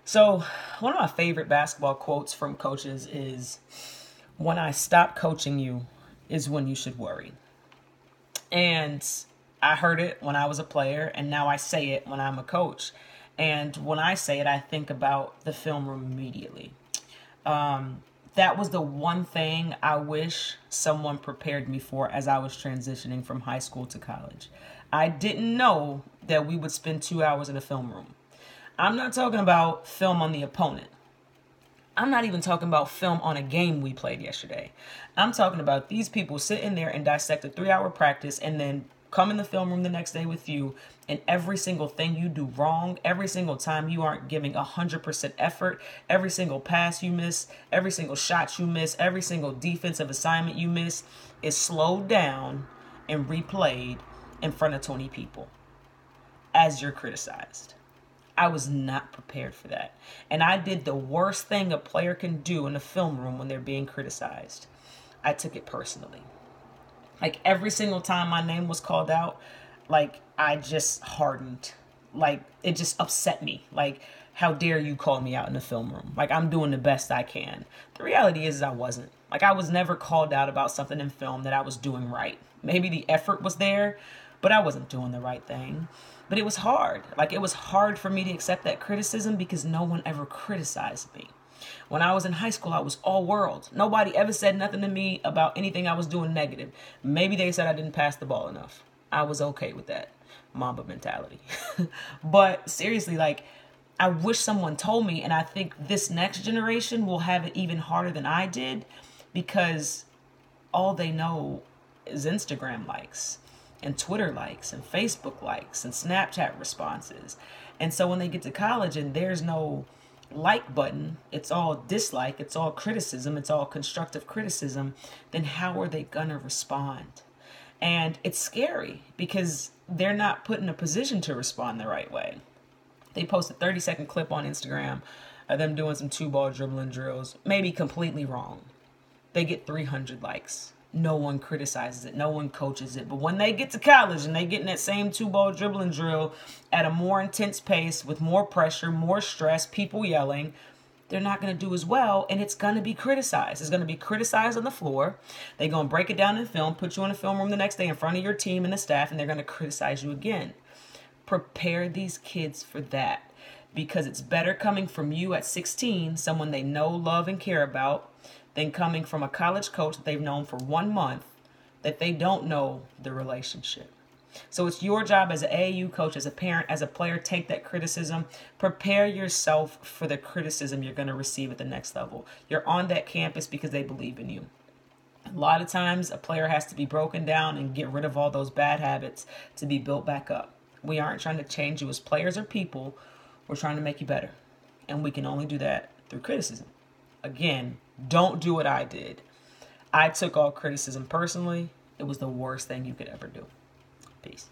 So, one of my favorite basketball quotes from coaches is, "When I stop coaching you is when you should worry." And I heard it when I was a player, and now I say it when I'm a coach. And when I say it, I think about the film room immediately. That was the one thing I wish someone prepared me for as I was transitioning from high school to college. I didn't know that we would spend 2 hours in a film room. I'm not talking about film on the opponent. I'm not even talking about film on a game we played yesterday. I'm talking about these people sitting there and dissect a 3 hour practice and then come in the film room the next day with you, and every single thing you do wrong, every single time you aren't giving 100% effort, every single pass you miss, every single shot you miss, every single defensive assignment you miss is slowed down and replayed in front of 20 people as you're criticized. I was not prepared for that. And I did the worst thing a player can do in a film room when they're being criticized. I took it personally. Like every single time my name was called out, like I just hardened. Like it just upset me. Like, how dare you call me out in the film room? Like I'm doing the best I can. The reality is I wasn't. Like I was never called out about something in film that I was doing right. Maybe the effort was there, but I wasn't doing the right thing. But it was hard. Like it was hard for me to accept that criticism because no one ever criticized me. When I was in high school, I was all world. Nobody ever said nothing to me about anything I was doing negative. Maybe they said I didn't pass the ball enough. I was okay with that. Mamba mentality. But seriously, like, I wish someone told me, and I think this next generation will have it even harder than I did because all they know is Instagram likes and Twitter likes and Facebook likes and Snapchat responses. And so when they get to college and there's no like button, it's all dislike, it's all criticism, it's all constructive criticism, then how are they gonna respond? And it's scary because they're not put in a position to respond the right way. They post a 30-second clip on Instagram of them doing some 2 ball dribbling drills, maybe completely wrong. They get 300 likes. No one criticizes it. No one coaches it. But when they get to college and they get in that same 2 ball dribbling drill at a more intense pace with more pressure, more stress, people yelling, they're not going to do as well, and it's going to be criticized. It's going to be criticized on the floor. They're going to break it down in film, put you in a film room the next day in front of your team and the staff, and they're going to criticize you again. Prepare these kids for that because it's better coming from you at 16, someone they know, love, and care about, than coming from a college coach that they've known for 1 month that they don't know the relationship. So it's your job as an AAU coach, as a parent, as a player, take that criticism. Prepare yourself for the criticism you're going to receive at the next level. You're on that campus because they believe in you. A lot of times a player has to be broken down and get rid of all those bad habits to be built back up. We aren't trying to change you as players or people. We're trying to make you better. And we can only do that through criticism. Again, don't do what I did. I took all criticism personally. It was the worst thing you could ever do. Peace.